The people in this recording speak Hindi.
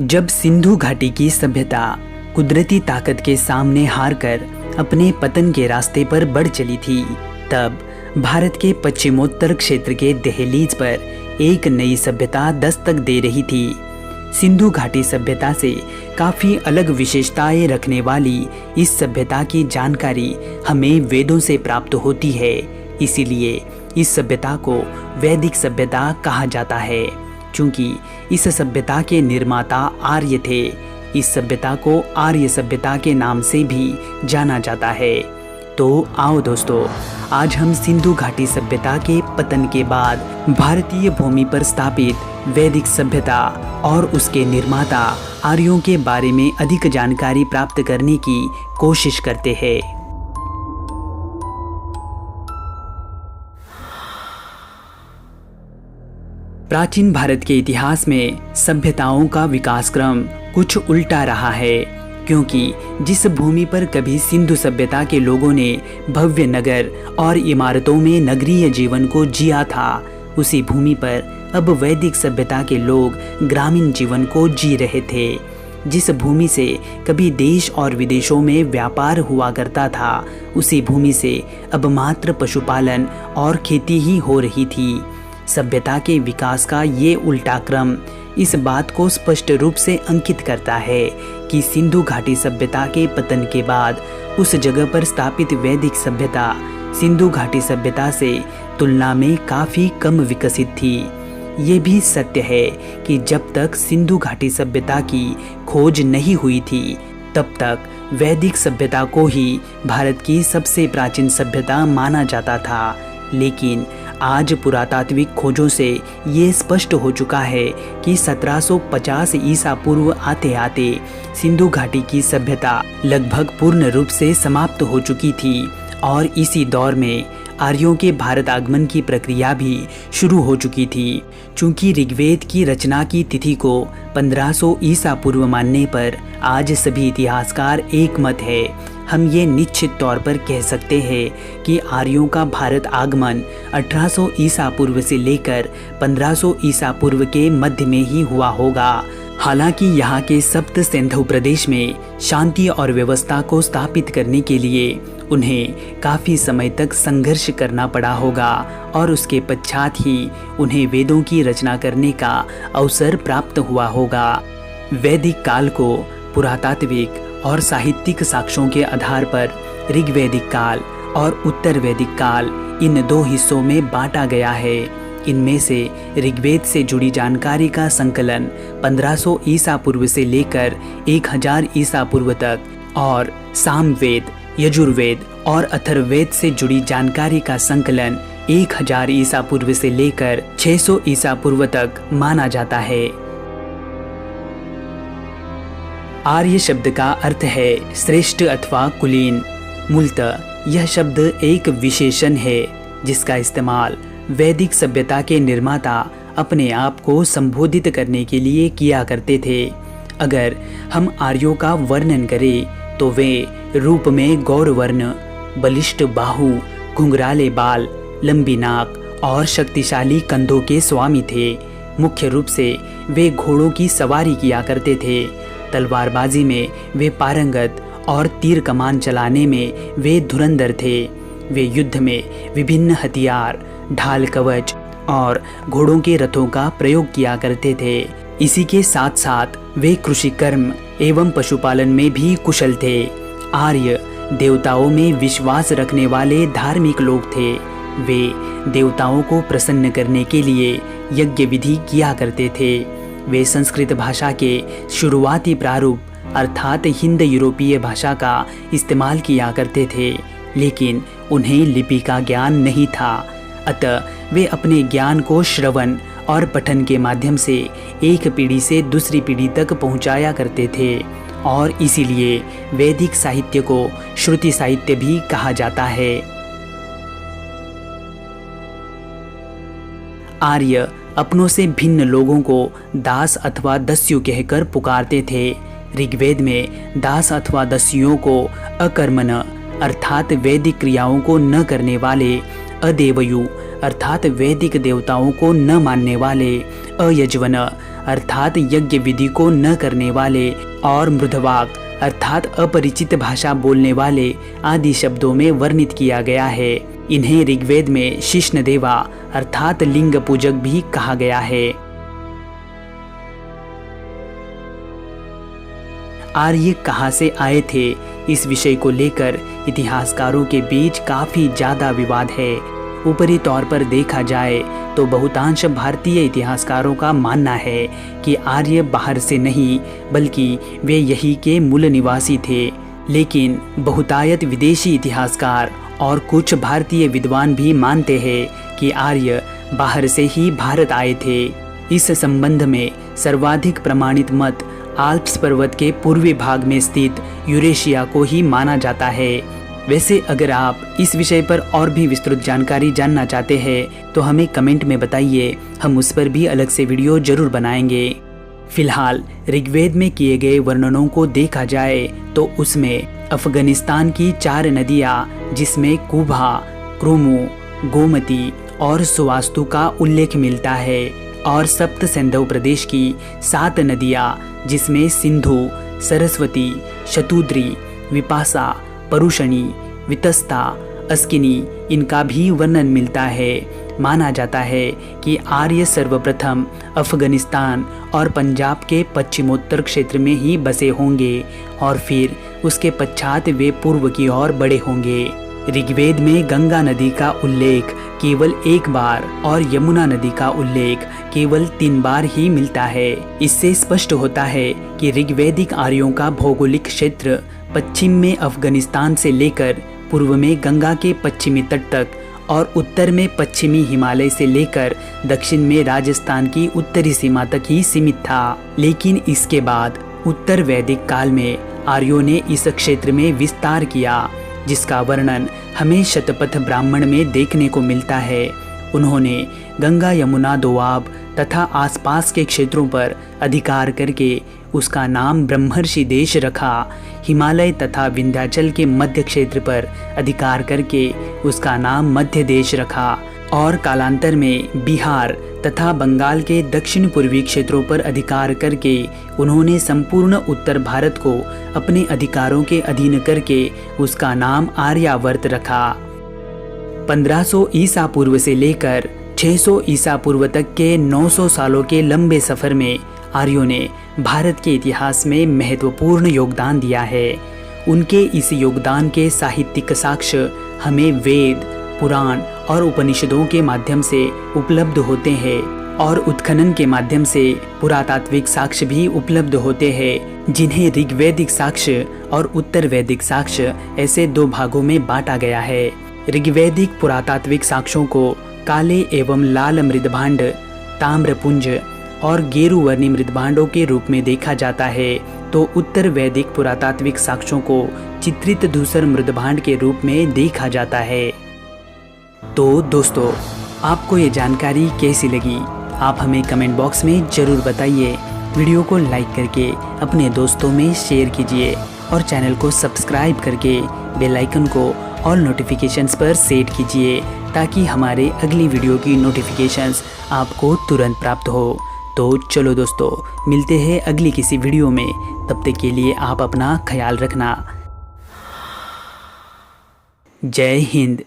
जब सिंधु घाटी की सभ्यता कुदरती ताकत के सामने हारकर अपने पतन के रास्ते पर बढ़ चली थी, तब भारत के पश्चिमोत्तर क्षेत्र के दहलीज पर एक नई सभ्यता दस्तक दे रही थी। सिंधु घाटी सभ्यता से काफी अलग विशेषताएं रखने वाली इस सभ्यता की जानकारी हमें वेदों से प्राप्त होती है। इसीलिए इस सभ्यता को वैदिक सभ्यता कहा जाता है, क्योंकि इस सभ्यता के निर्माता आर्य थे। इस सभ्यता को आर्य सभ्यता के नाम से भी जाना जाता है। तो आओ दोस्तों, आज हम सिंधु घाटी सभ्यता के पतन के बाद भारतीय भूमि पर स्थापित वैदिक सभ्यता और उसके निर्माता आर्यों के बारे में अधिक जानकारी प्राप्त करने की कोशिश करते हैं। प्राचीन भारत के इतिहास में सभ्यताओं का विकास क्रम कुछ उल्टा रहा है, क्योंकि जिस भूमि पर कभी सिंधु सभ्यता के लोगों ने भव्य नगर और इमारतों में नगरीय जीवन को जिया था, उसी भूमि पर अब वैदिक सभ्यता के लोग ग्रामीण जीवन को जी रहे थे। जिस भूमि से कभी देश और विदेशों में व्यापार हुआ करता था, उसी भूमि से अब मात्र पशुपालन और खेती ही हो रही थी। सभ्यता के विकास का ये उल्टा क्रम इस बात को स्पष्ट रूप से अंकित करता है कि सिंधु घाटी सभ्यता के पतन के बाद उस जगह पर स्थापित वैदिक सभ्यता सिंधु घाटी सभ्यता से तुलना में काफी कम विकसित थी। ये भी सत्य है कि जब तक सिंधु घाटी सभ्यता की खोज नहीं हुई थी, तब तक वैदिक सभ्यता को ही भारत की सबसे प्राचीन सभ्यता माना जाता था। लेकिन आज पुरातात्विक खोजों से ये स्पष्ट हो चुका है कि 1750 ईसा पूर्व आते आते सिंधु घाटी की सभ्यता लगभग पूर्ण रूप से समाप्त हो चुकी थी और इसी दौर में आर्यों के भारत आगमन की प्रक्रिया भी शुरू हो चुकी थी। चूंकि ऋग्वेद की रचना की तिथि को 1500 ईसा पूर्व मानने पर आज सभी इतिहासकार एक मत है। हम ये निश्चित तौर पर कह सकते हैं कि आर्यों का भारत आगमन 1800 ईसा पूर्व से लेकर 1500 ईसा पूर्व के मध्य में ही हुआ होगा। हालांकि यहाँ के सप्त सिंधु प्रदेश में शांति और व्यवस्था को स्थापित करने के लिए उन्हें काफी समय तक संघर्ष करना पड़ा होगा और उसके पश्चात ही उन्हें वेदों की रचना करने का अवसर प्राप्त हुआ होगा। वैदिक काल को पुरातात्विक और साहित्यिक साक्ष्यों के आधार पर ऋग्वैदिक काल और उत्तर वैदिक काल इन दो हिस्सों में बांटा गया है। इनमें से ऋग्वेद से जुड़ी जानकारी का संकलन 1500 ईसा पूर्व से लेकर 1000 ईसा पूर्व तक और सामवेद, यजुर्वेद और अथर्ववेद से जुड़ी जानकारी का संकलन 1000 ईसा पूर्व से लेकर 600 ईसा पूर्व तक माना जाता है। आर्य शब्द का अर्थ है श्रेष्ठ अथवा कुलीन। मूलतः यह शब्द एक विशेषण है जिसका इस्तेमाल वैदिक सभ्यता के निर्माता अपने आप को संबोधित करने के लिए किया करते थे। अगर हम आर्यों का वर्णन करें तो वे रूप में गौरवर्ण, बलिष्ठ बाहु, घुंघराले बाल, लंबी नाक और शक्तिशाली कंधों के स्वामी थे। मुख्य रूप से वे घोड़ों की सवारी किया करते थे। तलवारबाजी में वे पारंगत और तीर कमान चलाने में वे धुरंधर थे। वे युद्ध में विभिन्न हथियार, ढाल, कवच और घोड़ों के रथों का प्रयोग किया करते थे। इसी के साथ साथ वे कृषि कर्म एवं पशुपालन में भी कुशल थे। आर्य देवताओं में विश्वास रखने वाले धार्मिक लोग थे। वे देवताओं को प्रसन्न करने के लिए यज्ञ विधि किया करते थे। वे संस्कृत भाषा के शुरुआती प्रारूप अर्थात हिंद यूरोपीय भाषा का इस्तेमाल किया करते थे, लेकिन उन्हें लिपि का ज्ञान नहीं था। अतः वे अपने ज्ञान को श्रवण और पठन के माध्यम से एक पीढ़ी से दूसरी पीढ़ी तक पहुंचाया करते थे और इसीलिए वैदिक साहित्य को श्रुति साहित्य भी कहा जाता है। आर्य अपनों से भिन्न लोगों को दास अथवा दस्यु कहकर पुकारते थे। ऋग्वेद में दास अथवा दस्युओं को अकर्मण अर्थात वैदिक क्रियाओं को न करने वाले, अदेवयु अर्थात वैदिक देवताओं को न मानने वाले, अयजवन अर्थात यज्ञ विधि को न करने वाले और मृदवाक अर्थात अपरिचित भाषा बोलने वाले आदि शब्दों में वर्णित किया गया है। इन्हें ऋग्वेद में शिष्णदेवा अर्थात लिंग पूजक भी कहा गया है। आर्य कहाँ से आए थे, इस विषय को लेकर इतिहासकारों के बीच काफी ज्यादा विवाद है। ऊपरी तौर पर देखा जाए तो बहुतांश भारतीय इतिहासकारों का मानना है कि आर्य बाहर से नहीं बल्कि वे यही के मूल निवासी थे, लेकिन बहुतायत विदेशी इतिहासकार और कुछ भारतीय विद्वान भी मानते हैं कि आर्य बाहर से ही भारत आए थे। इस संबंध में सर्वाधिक प्रमाणित मत आल्प्स पर्वत के पूर्वी भाग में स्थित यूरेशिया को ही माना जाता है। वैसे अगर आप इस विषय पर और भी विस्तृत जानकारी जानना चाहते हैं तो हमें कमेंट में बताइए, हम उस पर भी अलग से वीडियो जरूर बनाएंगे। फिलहाल ऋग्वेद में किए गए वर्णनों को देखा जाए तो उसमें अफगानिस्तान की 4 नदियाँ जिसमें कुभा, क्रुमु, गोमती और सुवास्तु का उल्लेख मिलता है और सप्त सिंधु प्रदेश की 7 नदियाँ जिसमें सिंधु, सरस्वती, शतुद्री, विपासा, परुषणी, वितस्ता, अस्किनी इनका भी वर्णन मिलता है। माना जाता है कि आर्य सर्वप्रथम अफगानिस्तान और पंजाब के पश्चिमोत्तर क्षेत्र में ही बसे होंगे और फिर उसके पश्चात वे पूर्व की ओर बढ़े होंगे। ऋग्वेद में गंगा नदी का उल्लेख केवल 1 बार और यमुना नदी का उल्लेख केवल 3 बार ही मिलता है। इससे स्पष्ट होता है कि ऋग्वैदिक आर्यों का भौगोलिक क्षेत्र पश्चिम में अफगानिस्तान से लेकर पूर्व में गंगा के पश्चिमी तट तक और उत्तर में पश्चिमी हिमालय से लेकर दक्षिण में राजस्थान की उत्तरी सीमा तक ही सीमित था। लेकिन इसके बाद उत्तर वैदिक काल में आर्यों ने इस क्षेत्र में विस्तार किया, जिसका वर्णन हमें शतपथ ब्राह्मण में देखने को मिलता है। उन्होंने गंगा, यमुना, दोआब तथा आसपास के क्षेत्रों पर अधिकार करके उसका नाम ब्रह्मर्षि देश रखा। हिमालय तथा विंध्याचल के मध्य क्षेत्र पर अधिकार करके उसका नाम मध्य देश रखा और कालांतर में बिहार तथा बंगाल के दक्षिण पूर्वी क्षेत्रों पर अधिकार करके उन्होंने संपूर्ण उत्तर भारत को अपने अधिकारों के अधीन करके उसका नाम आर्यावर्त रखा। 1500 ईसा पूर्व से लेकर 600 ईसा पूर्व तक के 900 सालों के लंबे सफर में आर्यों ने भारत के इतिहास में महत्वपूर्ण योगदान दिया है। उनके इस योगदान के साहित्यिक साक्ष्य हमें वेद, पुराण और उपनिषदों के माध्यम से उपलब्ध होते हैं और उत्खनन के माध्यम से पुरातात्विक साक्ष्य भी उपलब्ध होते हैं, जिन्हें ऋग्वैदिक साक्ष्य और उत्तर वैदिक साक्ष्य ऐसे 2 भागों में बांटा गया है। ऋग्वैदिक पुरातात्विक साक्ष्यों को काले एवं लाल मृदभांड, ताम्रपुंज और गेरुवर्णी मृदभांडों के रूप में देखा जाता है, तो उत्तर वैदिक पुरातात्विक साक्ष्यों को चित्रित धूसर मृदभांड के रूप में देखा जाता है। तो दोस्तों, आपको ये जानकारी कैसी लगी? आप हमें कमेंट बॉक्स में जरूर बताइए। वीडियो को लाइक करके अपने दोस्तों में शेयर कीजिए और चैनल को सब्सक्राइब करके बेल आइकन को ऑल नोटिफिकेशंस पर सेट कीजिए ताकि हमारे अगली वीडियो की नोटिफिकेशंस आपको तुरंत प्राप्त हो। तो चलो दोस्तों, मिलते हैं अगली किसी वीडियो में। तब तक के लिए आप अपना ख्याल रखना। जय हिंद।